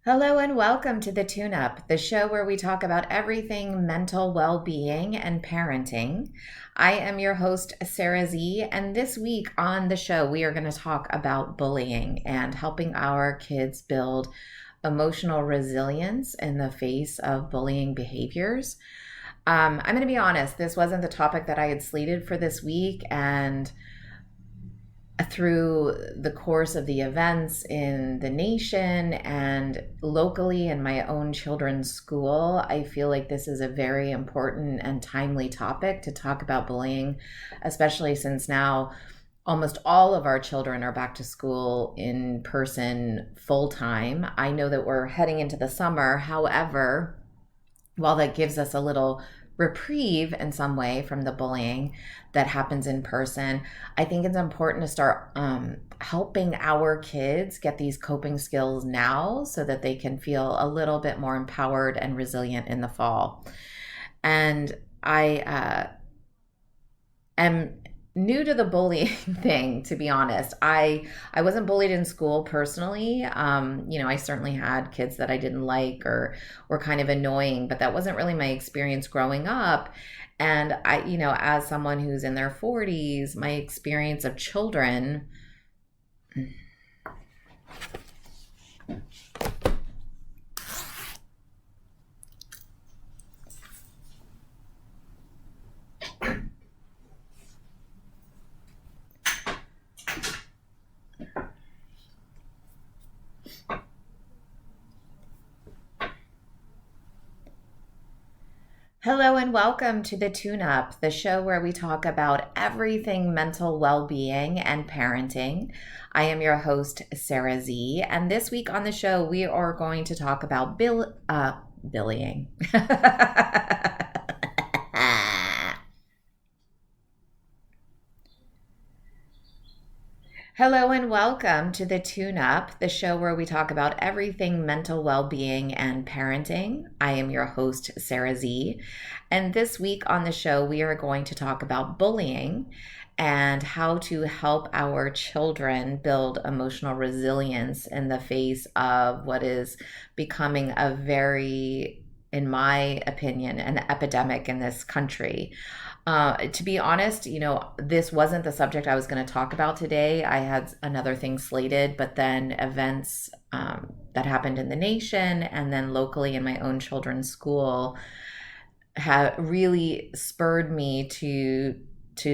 Hello and welcome to the Tune Up, the show where we talk about everything mental well being and parenting. I am your host, Sarah Z, and this week on the show, we are going to talk about bullying and helping our kids build emotional resilience in the face of bullying behaviors. I'm going to be honest, this wasn't the topic that I had slated for this week, and through the course of the events in the nation and locally in my own children's school, I feel like this is a very important and timely topic to talk about bullying, especially since now almost all of our children are back to school in person full time. I know that we're heading into the summer. However, while that gives us a little reprieve in some way from the bullying that happens in person, I think it's important to start helping our kids get these coping skills now so that they can feel a little bit more empowered and resilient in the fall. And I am new to the bullying thing, to be honest. I wasn't bullied in school personally. I certainly had kids that I didn't like or were kind of annoying, but that wasn't really my experience growing up. And as someone who's in their 40s, my experience of children. Hello and welcome to the Tune Up, the show where we talk about everything mental well being and parenting. I am your host, Sarah Z, and this week on the show, we are going to talk about bullying. Hello and welcome to the Tune Up, the show where we talk about everything mental well being and parenting. I am your host, Sarah Z. And this week on the show, we are going to talk about bullying and how to help our children build emotional resilience in the face of what is becoming a very, in my opinion, an epidemic in this country. To be honest, this wasn't the subject I was going to talk about today. I had another thing slated, but then events that happened in the nation and then locally in my own children's school have really spurred me to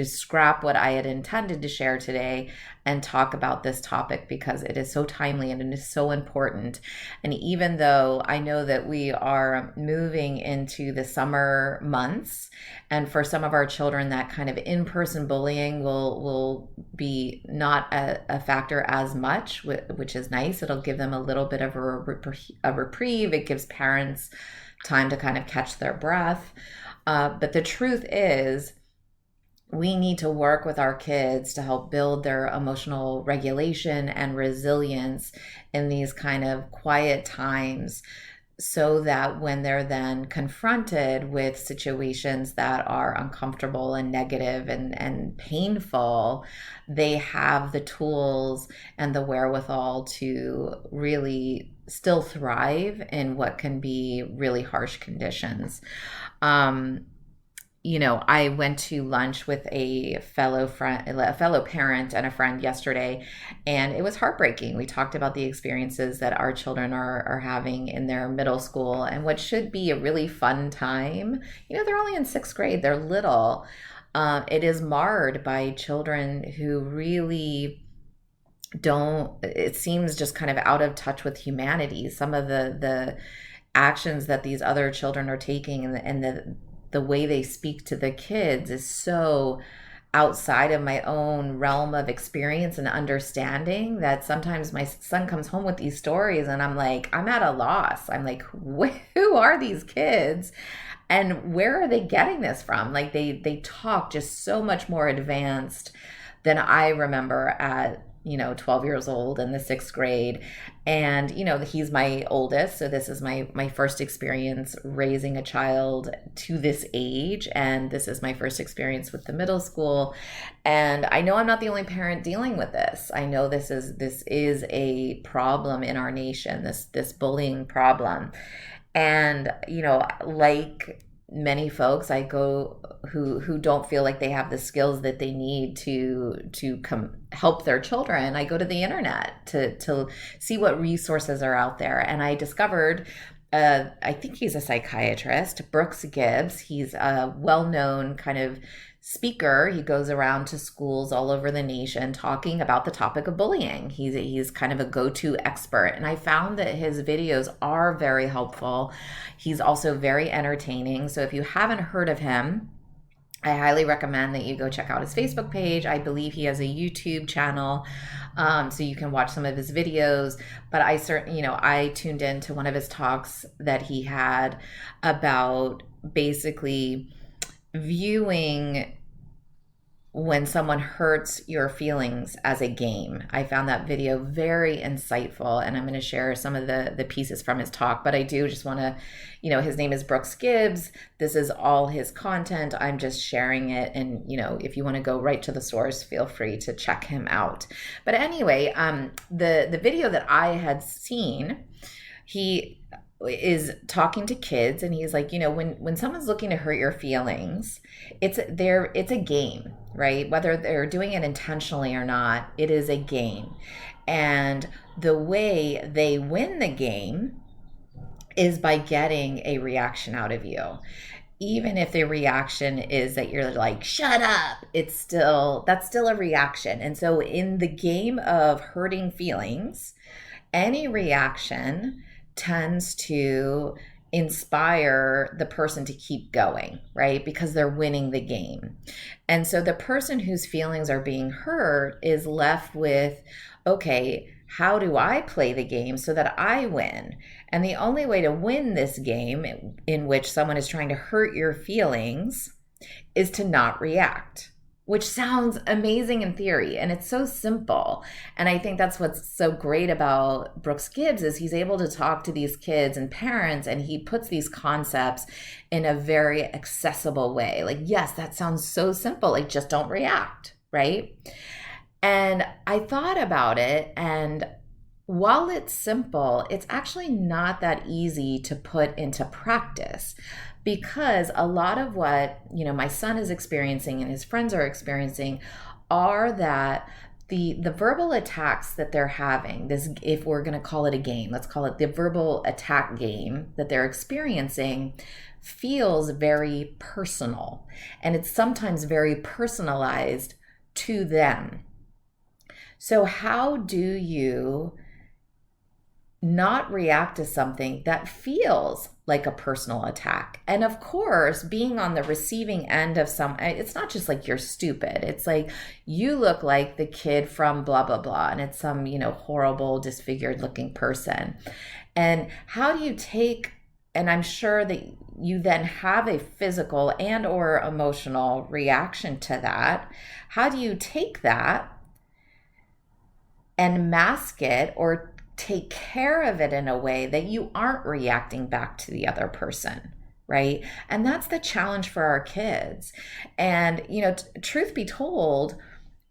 scrap what I had intended to share today and talk about this topic because it is so timely and it is so important. And even though I know that we are moving into the summer months, and for some of our children, that kind of in-person bullying will be not a factor as much, which is nice. It'll give them a little bit of a reprieve. It gives parents time to kind of catch their breath. But the truth is, we need to work with our kids to help build their emotional regulation and resilience in these kind of quiet times so that when they're then confronted with situations that are uncomfortable and negative and painful, they have the tools and the wherewithal to really still thrive in what can be really harsh conditions. I went to lunch with a fellow parent and a friend yesterday, and it was heartbreaking. We talked about the experiences that our children are having in their middle school and what should be a really fun time. They're only in sixth grade, they're little. It is marred by children who really don't, it seems, just kind of out of touch with humanity. Some of the actions that these other children are taking and the way they speak to the kids is so outside of my own realm of experience and understanding that sometimes my son comes home with these stories and I'm like, I'm at a loss. I'm like, who are these kids? And where are they getting this from? Like they talk just so much more advanced than I remember at 12 years old in the sixth grade. And, he's my oldest. So this is my first experience raising a child to this age. And this is my first experience with the middle school. And I know I'm not the only parent dealing with this. I know this is a problem in our nation, this bullying problem. And, like many folks I go who don't feel like they have the skills that they need to help their children, I go to the internet to see what resources are out there. And I discovered I think he's a psychiatrist, Brooks Gibbs. He's a well-known kind of speaker. He goes around to schools all over the nation talking about the topic of bullying. He's kind of a go-to expert. And I found that his videos are very helpful. He's also very entertaining. So if you haven't heard of him, I highly recommend that you go check out his Facebook page. I believe he has a YouTube channel, so you can watch some of his videos. But I certainly, I tuned into one of his talks that he had about basically viewing when someone hurts your feelings as a game. I found that video very insightful, and I'm going to share some of the pieces from his talk. But I do just want to, his name is Brooks Gibbs. This is all his content. I'm just sharing it. And, if you want to go right to the source, feel free to check him out. But anyway, the video that I had seen, he is talking to kids, and he's like, when someone's looking to hurt your feelings, it's a game, right? Whether they're doing it intentionally or not, it is a game. And the way they win the game is by getting a reaction out of you. Even if the reaction is that you're like, shut up, that's still a reaction. And so in the game of hurting feelings, any reaction tends to inspire the person to keep going, right? Because they're winning the game. And so the person whose feelings are being hurt is left with, okay, how do I play the game so that I win? And the only way to win this game in which someone is trying to hurt your feelings is to not react, which sounds amazing in theory, and it's so simple. And I think that's what's so great about Brooks Gibbs is he's able to talk to these kids and parents, and he puts these concepts in a very accessible way. Like, yes, that sounds so simple, like just don't react, right? And I thought about it, and while it's simple, it's actually not that easy to put into practice. Because a lot of what, my son is experiencing and his friends are experiencing are that the verbal attacks that they're having, this, if we're going to call it a game, let's call it the verbal attack game that they're experiencing, feels very personal. And it's sometimes very personalized to them. So how do you not react to something that feels like a personal attack? And of course, being on the receiving end of it's not just like you're stupid. It's like you look like the kid from blah, blah, blah. And it's some, horrible, disfigured looking person. And how do you take, and I'm sure that you then have a physical and or emotional reaction to that. How do you take that and mask it or take care of it in a way that you aren't reacting back to the other person, right? And that's the challenge for our kids. And, truth be told,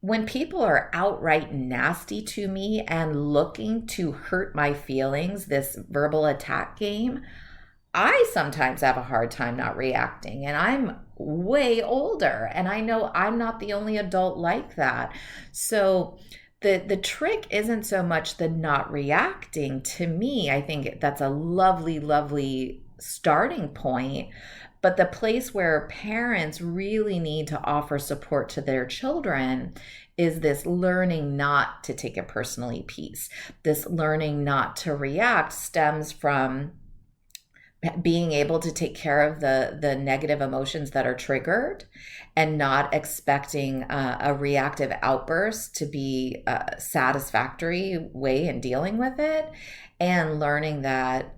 when people are outright nasty to me and looking to hurt my feelings, this verbal attack game, I sometimes have a hard time not reacting. And I'm way older, and I know I'm not the only adult like that. So the trick isn't so much the not reacting. To me, I think that's a lovely, lovely starting point. But the place where parents really need to offer support to their children is this learning not to take it personally piece. This learning not to react stems from being able to take care of the negative emotions that are triggered and not expecting a reactive outburst to be a satisfactory way in dealing with it, and learning that,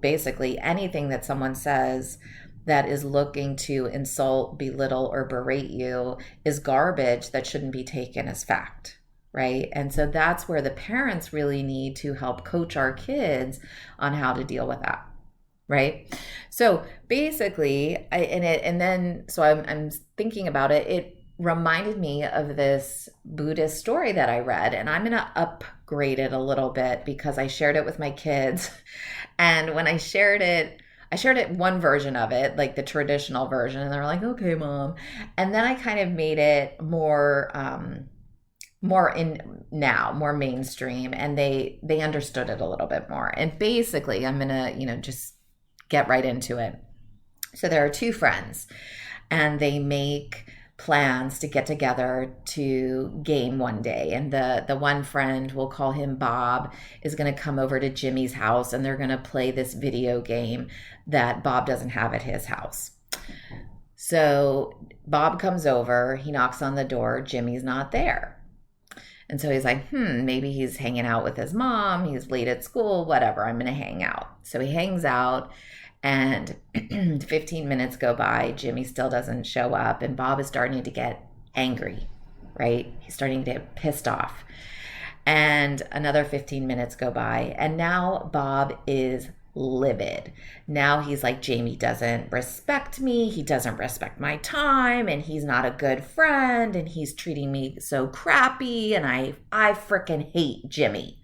basically anything that someone says that is looking to insult, belittle, or berate you is garbage that shouldn't be taken as fact. right? And so that's where the parents really need to help coach our kids on how to deal with that, right? So basically, I'm thinking about it. It reminded me of this Buddhist story that I read, and I'm gonna upgrade it a little bit because I shared it with my kids. And when I shared it one version of it, like the traditional version, and they were like, "Okay, mom." And then I kind of made it more mainstream, and they understood it a little bit more. And basically, I'm gonna just get right into it. So there are two friends, and they make plans to get together to game one day. And the one friend, we'll call him Bob, is going to come over to Jimmy's house, and they're going to play this video game that Bob doesn't have at his house. So Bob comes over, he knocks on the door, Jimmy's not there. And so he's like, maybe he's hanging out with his mom, he's late at school, whatever, I'm going to hang out. So he hangs out, and 15 minutes go by, Jimmy still doesn't show up, and Bob is starting to get angry, right? He's starting to get pissed off. And another 15 minutes go by, and now Bob is livid. Now he's like, Jamie doesn't respect me, he doesn't respect my time, and he's not a good friend, and he's treating me so crappy, and I freaking hate Jimmy.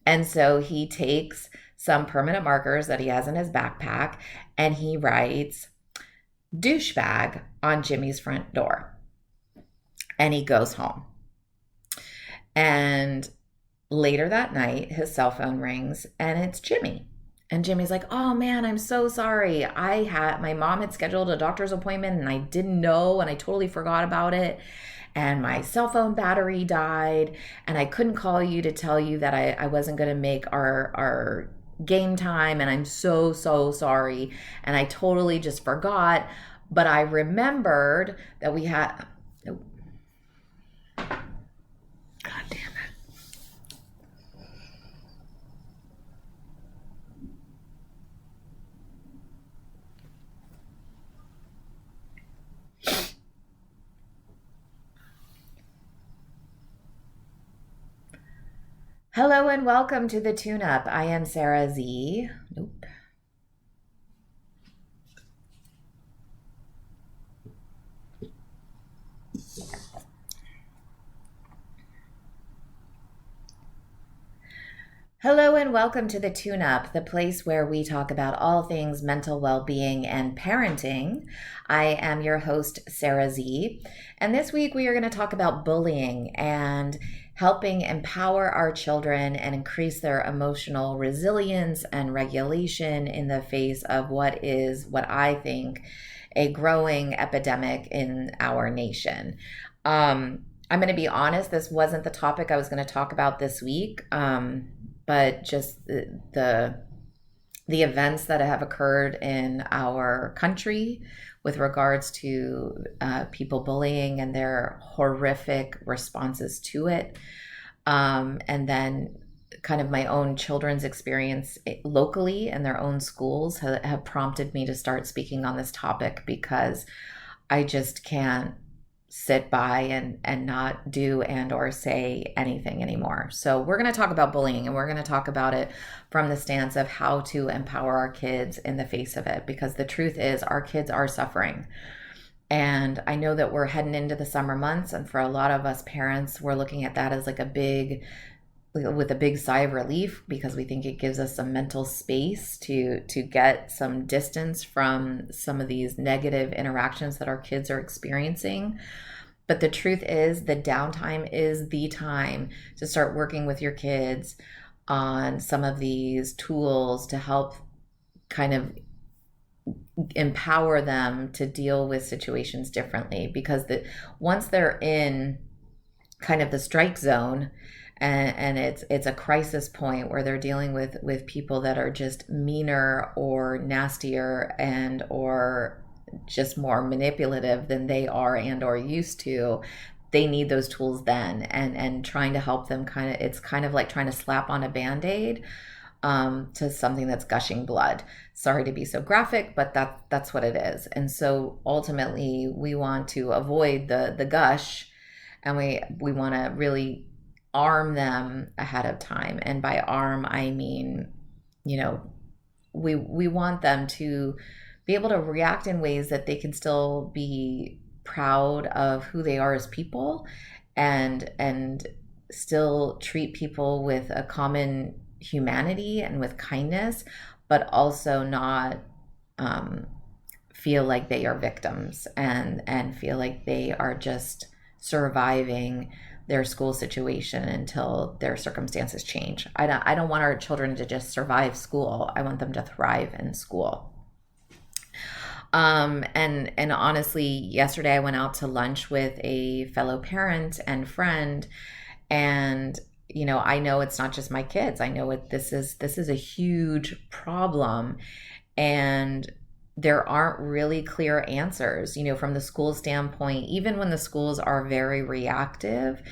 And so he takes some permanent markers that he has in his backpack, and he writes douchebag on Jimmy's front door. And he goes home. And later that night, his cell phone rings, and it's Jimmy. And Jimmy's like, "Oh man, I'm so sorry. My mom had scheduled a doctor's appointment, and I didn't know, and I totally forgot about it. And my cell phone battery died, and I couldn't call you to tell you that I wasn't going to make our game time, and I'm so sorry, and I totally just forgot, but I remembered that we had..." God damn it. Hello and welcome to the tune-up. I am Sarah Z. Nope. Hello and welcome to the tune-up, the place where we talk about all things mental well-being and parenting. I am your host, Sarah Z. And this week we are going to talk about bullying and helping empower our children and increase their emotional resilience and regulation in the face of what I think a growing epidemic in our nation. I'm going to be honest, this wasn't the topic I was going to talk about this week, but just the events that have occurred in our country with regards to people bullying and their horrific responses to it. And then kind of my own children's experience locally in their own schools have prompted me to start speaking on this topic, because I just can't sit by and not do and or say anything anymore. So we're going to talk about bullying, and we're going to talk about it from the stance of how to empower our kids in the face of it, because the truth is our kids are suffering. And I know that we're heading into the summer months, and for a lot of us parents, we're looking at that as like with a big sigh of relief, because we think it gives us some mental space to get some distance from some of these negative interactions that our kids are experiencing. But the truth is, the downtime is the time to start working with your kids on some of these tools to help kind of empower them to deal with situations differently, because once they're in kind of the strike zone, and it's a crisis point where they're dealing with people that are just meaner or nastier and or just more manipulative than they are and or used to, they need those tools then, and trying to help them it's kind of like trying to slap on a Band-Aid to something that's gushing blood. Sorry to be so graphic, but that's what it is. And so ultimately we want to avoid the gush and we want to really arm them ahead of time. And by arm, I mean, you know, we want them to be able to react in ways that they can still be proud of who they are as people, and still treat people with a common humanity and with kindness, but also not feel like they are victims, and feel like they are just surviving their school situation until their circumstances change. I don't want our children to just survive school. I want them to thrive in school. And honestly, yesterday I went out to lunch with a fellow parent and friend, and I know it's not just my kids. I know this is a huge problem, and there aren't really clear answers, from the school standpoint. Even when the schools are very reactive,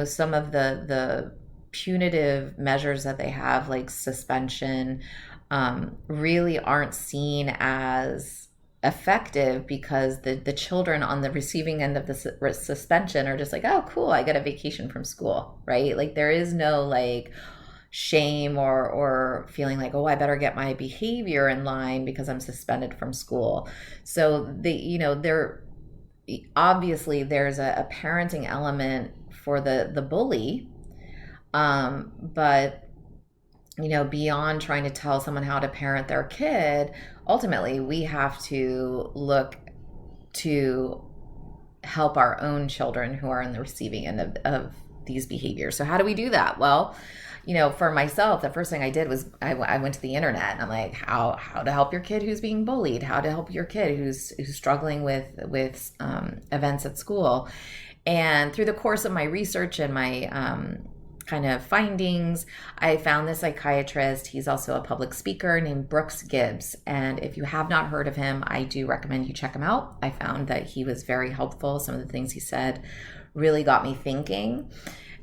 some of the punitive measures that they have, like suspension, really aren't seen as effective, because the children on the receiving end of the suspension are just like, oh, cool, I get a vacation from school, right? Like, there is no like shame or feeling like, oh, I better get my behavior in line because I'm suspended from school. So there obviously there's a parenting element for the bully, but beyond trying to tell someone how to parent their kid, ultimately we have to look to help our own children who are in the receiving end of these behaviors. So how do we do that? Well, for myself, the first thing I did was I went to the internet, and I'm like, how to help your kid who's being bullied, how to help your kid who's struggling with events at school. And through the course of my research and my kind of findings, I found this psychiatrist. He's also a public speaker, named Brooks Gibbs. And if you have not heard of him, I do recommend you check him out. I found that he was very helpful. Some of the things he said really got me thinking.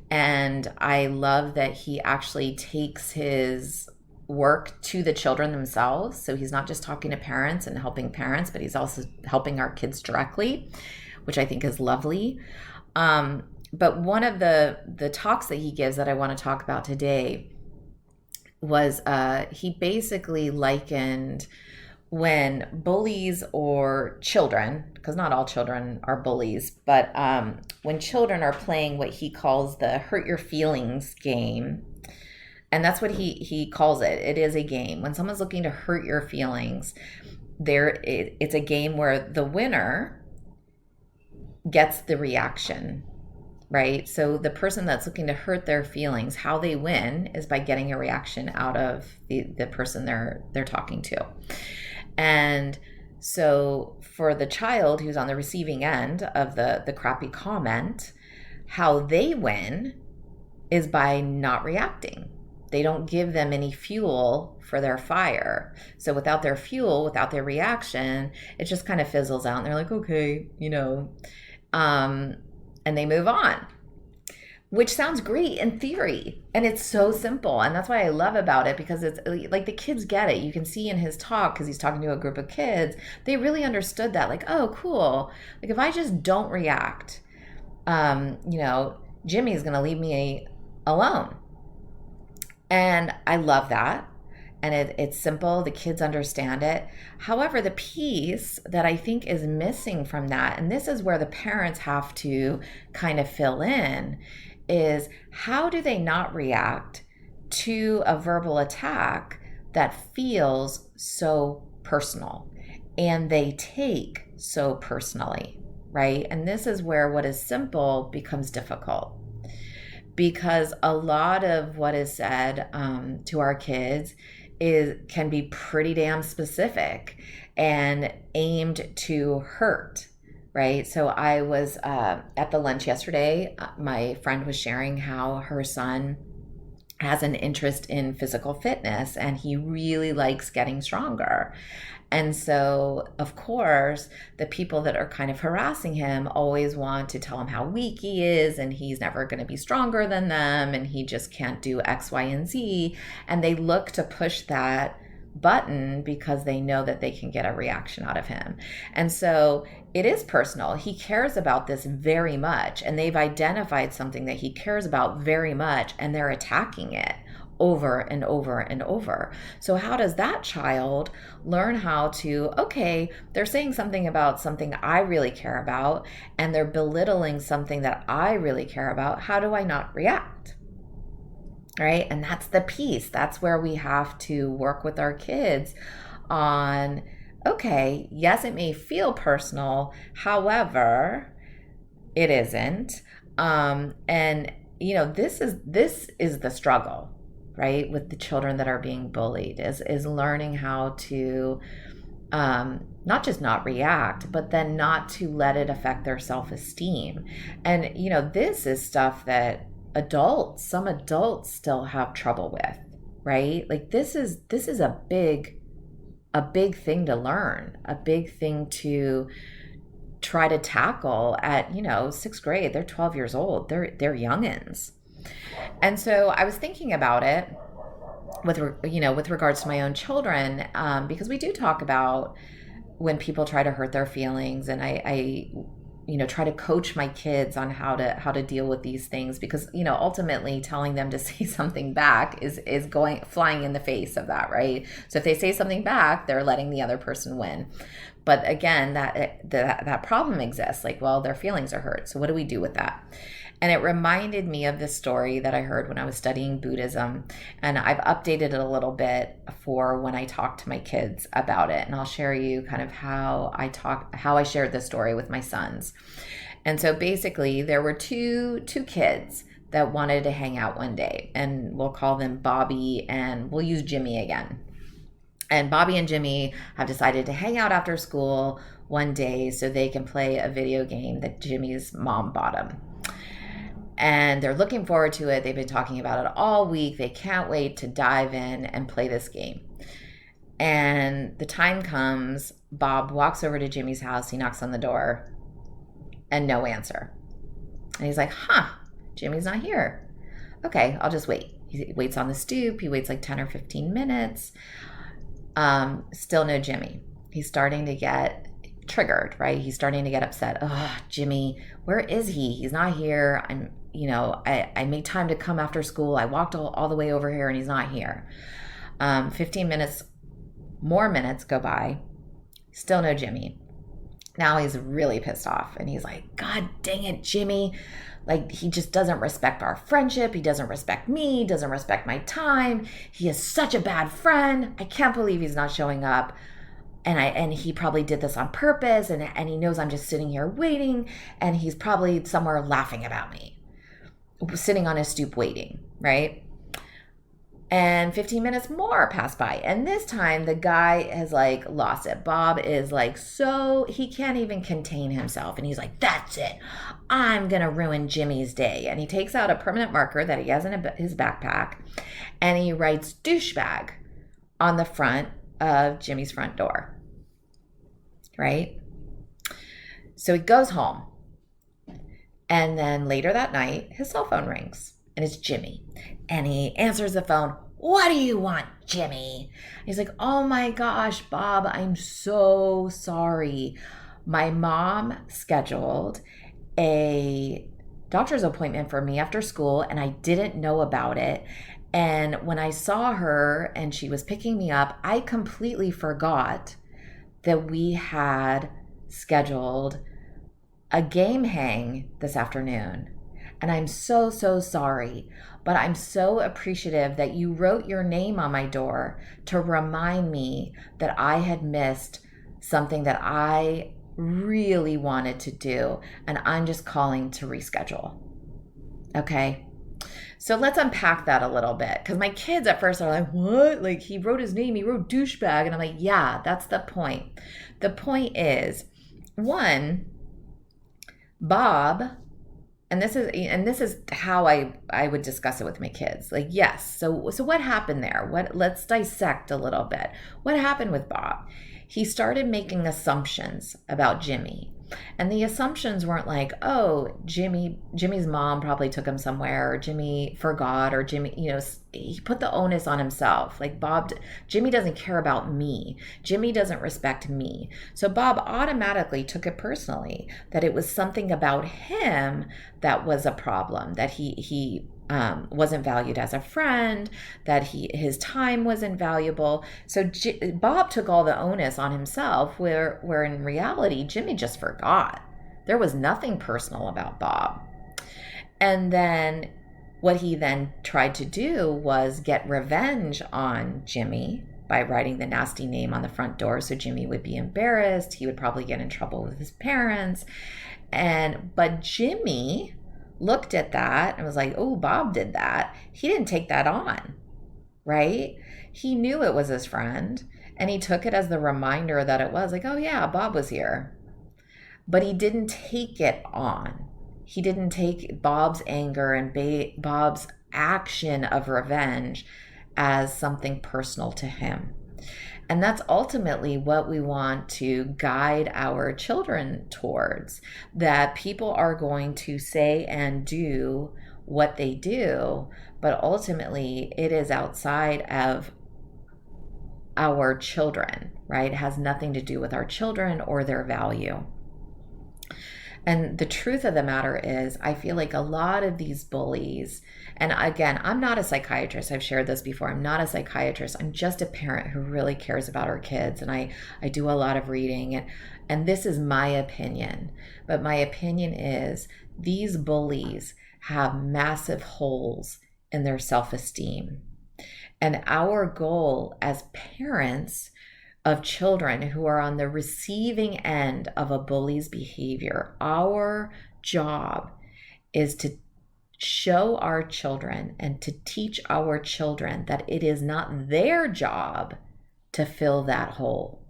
And I love that he actually takes his work to the children themselves. So he's not just talking to parents and helping parents, but he's also helping our kids directly, which I think is lovely. But one of the talks that he gives that I want to talk about today was he basically likened when bullies or children, because not all children are bullies, but when children are playing what he calls the hurt your feelings game, and that's what he calls it. It is a game. When someone's looking to hurt your feelings, it's a game where the winner gets the reaction, right? So the person that's looking to hurt their feelings, how they win is by getting a reaction out of the person they're talking to. And so for the child who's on the receiving end of the crappy comment, how they win is by not reacting. They don't give them any fuel for their fire. So without their fuel, without their reaction, it just kind of fizzles out, and they're like, okay, and they move on, which sounds great in theory. And it's so simple. And that's what I love about it, because it's like the kids get it. You can see in his talk, because he's talking to a group of kids, they really understood that. Like, oh, cool. Like, if I just don't react, Jimmy's going to leave me alone. And I love that. And it's simple. The kids understand it. However, the piece that I think is missing from that, and this is where the parents have to kind of fill in, is how do they not react to a verbal attack that feels so personal and they take so personally, right? And this is where what is simple becomes difficult, because a lot of what is said to our kids can be pretty damn specific and aimed to hurt, right? So I was at the lunch yesterday. My friend was sharing how her son has an interest in physical fitness, and he really likes getting stronger. And so, of course, the people that are kind of harassing him always want to tell him how weak he is, and he's never going to be stronger than them, and he just can't do X, Y, and Z. And they look to push that button because they know that they can get a reaction out of him. And so it is personal. He cares about this very much, and they've identified something that he cares about very much, and they're attacking it over and over and over. So how does that child learn how to, okay, they're saying something about something I really care about, and they're belittling something that I really care about. How do I not react? Right? And that's the piece. That's where we have to work with our kids on, okay, yes, it may feel personal. However, it isn't. And this is the struggle, right, with the children that are being bullied, is learning how to not just not react, but then not to let it affect their self-esteem. And this is stuff that some adults still have trouble with, right? Like this is a big thing to learn, a big thing to try to tackle at 6th grade. They're 12 years old. They're youngins. And so I was thinking about it with regards to my own children, because we do talk about when people try to hurt their feelings, and I try to coach my kids on how to deal with these things, because ultimately telling them to say something back is flying in the face of that, right? So if they say something back, they're letting the other person win. But again, that problem exists. Like, well, their feelings are hurt. So what do we do with that? And it reminded me of this story that I heard when I was studying Buddhism, and I've updated it a little bit for when I talk to my kids about it. And I'll share you kind of how I shared this story with my sons. And so basically there were two kids that wanted to hang out one day, and we'll call them Bobby, and we'll use Jimmy again. And Bobby and Jimmy have decided to hang out after school one day so they can play a video game that Jimmy's mom bought him. And they're looking forward to it. They've been talking about it all week. They can't wait to dive in and play this game. And the time comes, Bob walks over to Jimmy's house. He knocks on the door and no answer. And he's like, Jimmy's not here. Okay, I'll just wait. He waits on the stoop. He waits like 10 or 15 minutes. Still no Jimmy. He's starting to get triggered, right? He's starting to get upset. Oh, Jimmy, where is he? He's not here. I made time to come after school. I walked all the way over here and he's not here. 15 minutes go by. Still no Jimmy. Now he's really pissed off and he's like, God dang it, Jimmy. Like, he just doesn't respect our friendship. He doesn't respect me, doesn't respect my time. He is such a bad friend. I can't believe he's not showing up. And he probably did this on purpose, and he knows I'm just sitting here waiting, and he's probably somewhere laughing about me, sitting on his stoop waiting, right? And 15 minutes more pass by, and this time the guy has like lost it. Bob is like, so he can't even contain himself, and he's like, that's it, I'm gonna ruin Jimmy's day. And he takes out a permanent marker that he has in his backpack, and he writes douchebag on the front of Jimmy's front door, right? So he goes home, and then later that night his cell phone rings, and it's Jimmy, and he answers the phone. What do you want, Jimmy? He's like, oh my gosh, Bob, I'm so sorry. My mom scheduled a doctor's appointment for me after school, and I didn't know about it. And when I saw her and she was picking me up, I completely forgot that we had scheduled a game hang this afternoon. And I'm so, so sorry, but I'm so appreciative that you wrote your name on my door to remind me that I had missed something that I really wanted to do. And I'm just calling to reschedule. Okay? So let's unpack that a little bit, because my kids at first are like, what? Like, he wrote his name, he wrote douchebag. And I'm like, yeah, that's the point. The point is, one, Bob, and this is how I would discuss it with my kids. Like, yes, so what happened there? Let's dissect a little bit. What happened with Bob? He started making assumptions about Jimmy. And the assumptions weren't like, oh, Jimmy's mom probably took him somewhere, or Jimmy forgot, or Jimmy, he put the onus on himself. Like Jimmy doesn't care about me. Jimmy doesn't respect me. So Bob automatically took it personally, that it was something about him that was a problem, that he wasn't valued as a friend, that his time was invaluable. So Bob took all the onus on himself, where in reality, Jimmy just forgot. There was nothing personal about Bob. And then what he then tried to do was get revenge on Jimmy by writing the nasty name on the front door, so Jimmy would be embarrassed. He would probably get in trouble with his parents. But Jimmy looked at that and was like, oh, Bob did that. He didn't take that on, right? He knew it was his friend, and he took it as the reminder that it was like, oh yeah, Bob was here. But he didn't take it on. He didn't take Bob's anger and Bob's action of revenge as something personal to him. And that's ultimately what we want to guide our children towards, that people are going to say and do what they do, but ultimately it is outside of our children, right? It has nothing to do with our children or their value. And the truth of the matter is, I feel like a lot of these bullies, and again, I'm not a psychiatrist. I've shared this before. I'm not a psychiatrist. I'm just a parent who really cares about our kids. And I do a lot of reading, and this is my opinion. But my opinion is these bullies have massive holes in their self-esteem. And our goal as parents of children who are on the receiving end of a bully's behavior, our job is to show our children and to teach our children that it is not their job to fill that hole.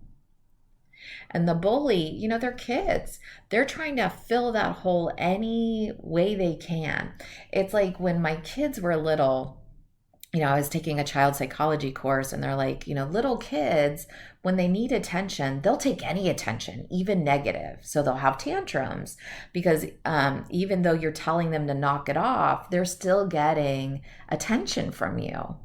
And the bully, they're kids. They're trying to fill that hole any way they can. It's like when my kids were little, I was taking a child psychology course, and they're like, little kids, when they need attention, they'll take any attention, even negative. So they'll have tantrums because even though you're telling them to knock it off, they're still getting attention from you.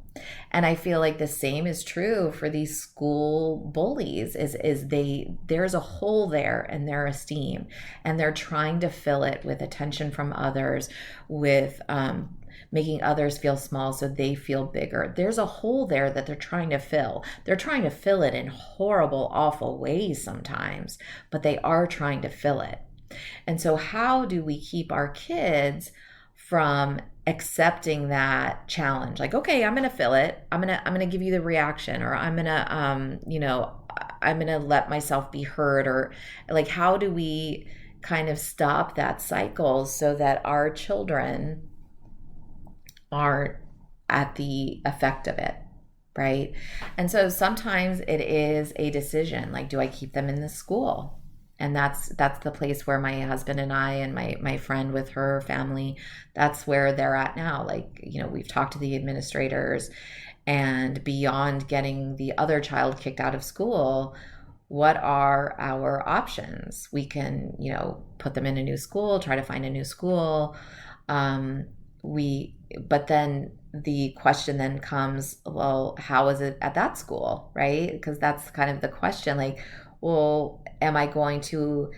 And I feel like the same is true for these school bullies, there's a hole there in their esteem, and they're trying to fill it with attention from others, with making others feel small so they feel bigger. There's a hole there that they're trying to fill. They're trying to fill it in horrible, awful ways sometimes, but they are trying to fill it. And so how do we keep our kids from accepting that challenge? Like, okay, I'm going to fill it. I'm going to give you the reaction, or I'm going to, I'm going to let myself be heard, or like, how do we kind of stop that cycle so that our children aren't at the effect of it, right? And so sometimes it is a decision, like, do I keep them in the school? And that's the place where my husband and I and my friend with her family, that's where they're at now. Like, we've talked to the administrators, and beyond getting the other child kicked out of school, what are our options? We can, put them in a new school, try to find a new school. But then the question then comes, well, how is it at that school, right? Because that's kind of the question, like, well, am I going to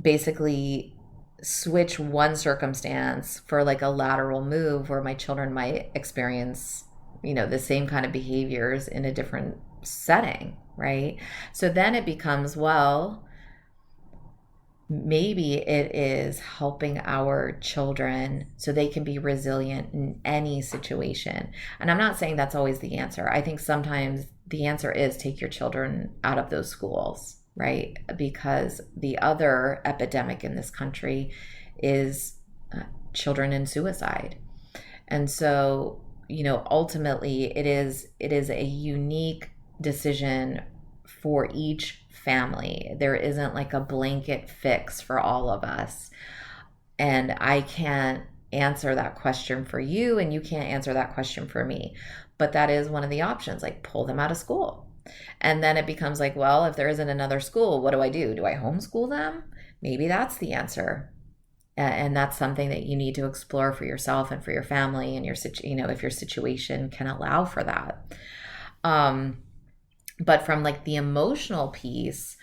basically switch one circumstance for like a lateral move where my children might experience, the same kind of behaviors in a different setting, right? So then it becomes, well, maybe it is helping our children so they can be resilient in any situation. And I'm not saying that's always the answer. I think sometimes the answer is take your children out of those schools, right? Because the other epidemic in this country is children in suicide. And so, ultimately it is a unique decision for each family. There isn't like a blanket fix for all of us. And I can't answer that question for you, and you can't answer that question for me. But that is one of the options, like pull them out of school. And then it becomes like, well, if there isn't another school, what do? Do I homeschool them? Maybe that's the answer. And that's something that you need to explore for yourself and for your family and if your situation can allow for that. But from like the emotional piece,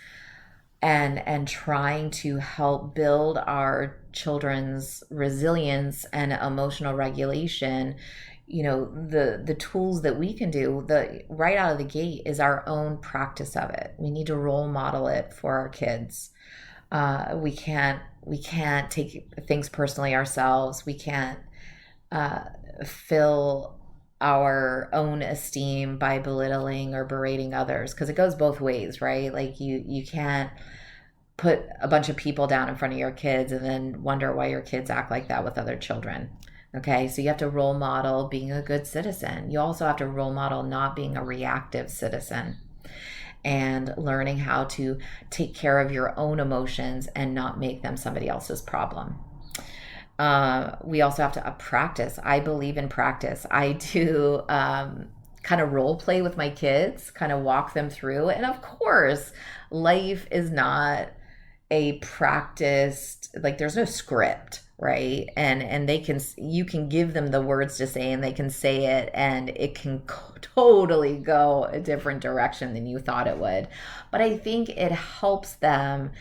and trying to help build our children's resilience and emotional regulation, the tools that we can do the right out of the gate is our own practice of it. We need to role model it for our kids. We can't take things personally ourselves. We can't fill our own esteem by belittling or berating others, because it goes both ways, right? Like you can't put a bunch of people down in front of your kids and then wonder why your kids act like that with other children. Okay, so you have to role model being a good citizen. You also have to role model not being a reactive citizen and learning how to take care of your own emotions and not make them somebody else's problem. We also have to practice. I believe in practice. I do kind of role play with my kids, kind of walk them through. And of course, life is not a practiced, like there's no script, right? And you can give them the words to say and they can say it and it can totally go a different direction than you thought it would. But I think it helps them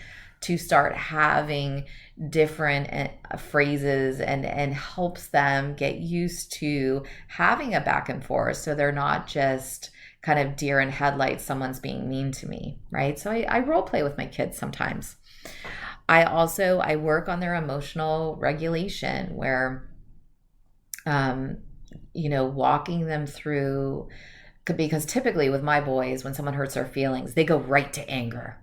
to start having different phrases and helps them get used to having a back and forth, so they're not just kind of deer in headlights, someone's being mean to me, right? So I role play with my kids sometimes. I work on their emotional regulation, where walking them through, because typically with my boys, when someone hurts their feelings, they go right to anger,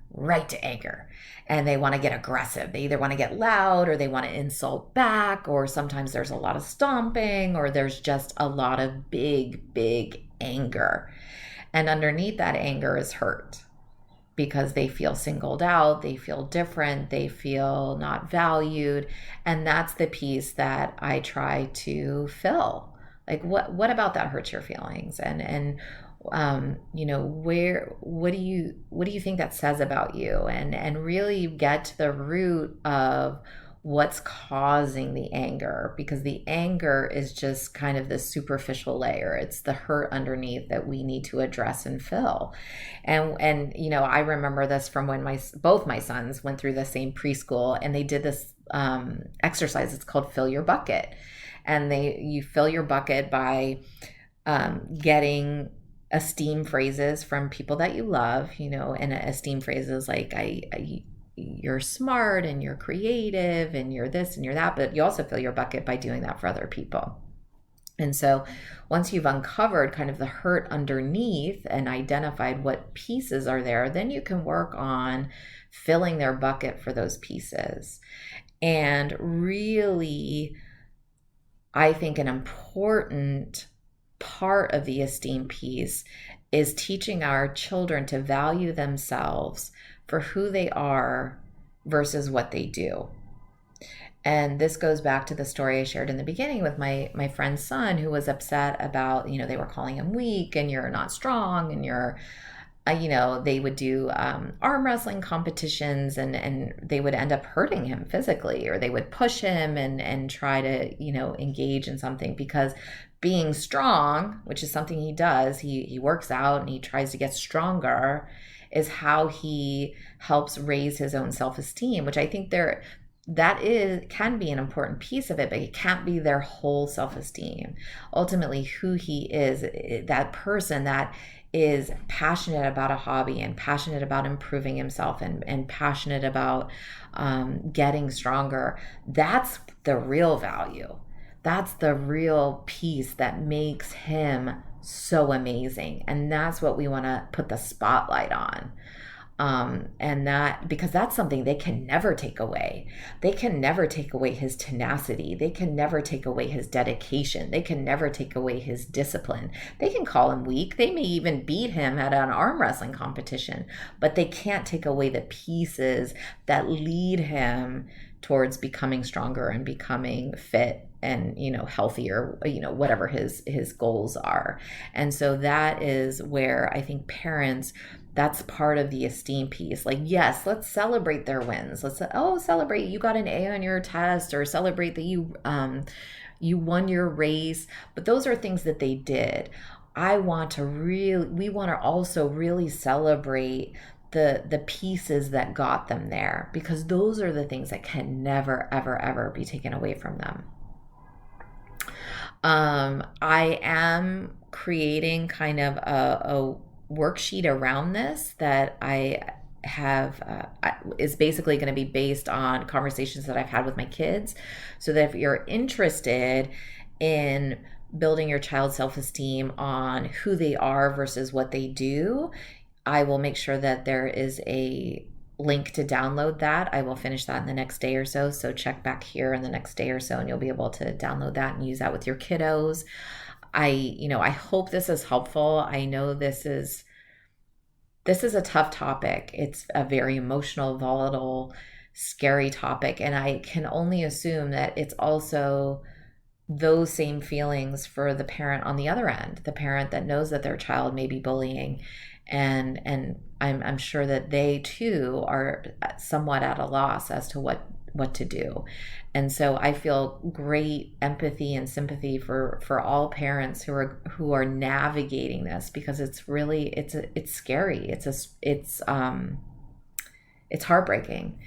and they want to get aggressive. They either want to get loud or they want to insult back, or sometimes there's a lot of stomping, or there's just a lot of big anger. And underneath that anger is hurt, because they feel singled out, they feel different, they feel not valued. And that's the piece that I try to fill. Like, what about that hurts your feelings? And what do you think that says about you? And really get to the root of what's causing the anger, because the anger is just kind of the superficial layer. It's the hurt underneath that we need to address and fill. And I remember this from when both my sons went through the same preschool, and they did this exercise. It's called Fill Your Bucket. And you fill your bucket by getting esteem phrases from people that you love, and esteem phrases like you're smart and you're creative and you're this and you're that, but you also fill your bucket by doing that for other people. And so once you've uncovered kind of the hurt underneath and identified what pieces are there, then you can work on filling their bucket for those pieces. And really, I think an important part of the esteem piece is teaching our children to value themselves for who they are versus what they do. And this goes back to the story I shared in the beginning with my friend's son, who was upset about, they were calling him weak and you're not strong and you're, they would do arm wrestling competitions and they would end up hurting him physically, or they would push him and try to, engage in something, because being strong, which is something he does, he works out and he tries to get stronger, is how he helps raise his own self-esteem, which I think can be an important piece of it, but it can't be their whole self-esteem. Ultimately, who he is, that person that is passionate about a hobby and passionate about improving himself and passionate about getting stronger, that's the real value. That's the real piece that makes him so amazing. And that's what we want to put the spotlight on. Because that's something they can never take away. They can never take away his tenacity. They can never take away his dedication. They can never take away his discipline. They can call him weak. They may even beat him at an arm wrestling competition, but they can't take away the pieces that lead him towards becoming stronger and becoming fit and healthier, whatever his goals are. And so that is where I think parents, that's part of the esteem piece. Like, yes, let's celebrate their wins. Let's celebrate you got an A on your test, or celebrate that you won your race. But those are things that they did. We want to also really celebrate the pieces that got them there, because those are the things that can never, ever, ever be taken away from them. I am creating kind of a worksheet around this that I have is basically going to be based on conversations that I've had with my kids, so that if you're interested in building your child's self-esteem on who they are versus what they do, I will make sure that there is a link to download that. I will finish that in the next day or so. So check back here in the next day or so, and you'll be able to download that and use that with your kiddos. I hope this is helpful. I know this is a tough topic. It's a very emotional, volatile, scary topic. And I can only assume that it's also those same feelings for the parent on the other end, the parent that knows that their child may be bullying. And I'm sure that they too are somewhat at a loss as to what to do. And so I feel great empathy and sympathy for all parents who are navigating this, because it's really it's scary. It's heartbreaking.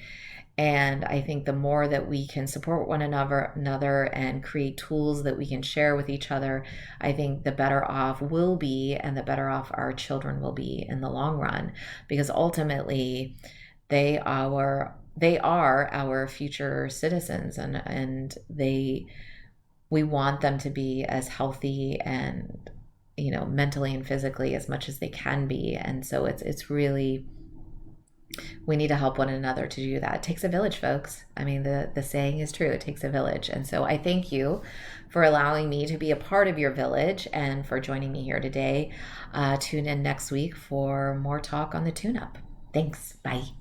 And I think the more that we can support one another and create tools that we can share with each other, I think the better off we'll be, and the better off our children will be in the long run, because ultimately they are our future citizens, and we want them to be as healthy and mentally and physically as much as they can be. And so it's really, we need to help one another to do that. It takes a village, folks. I mean, the saying is true. It takes a village. And so I thank you for allowing me to be a part of your village, and for joining me here today. Tune in next week for more talk on the tune-up. Thanks. Bye.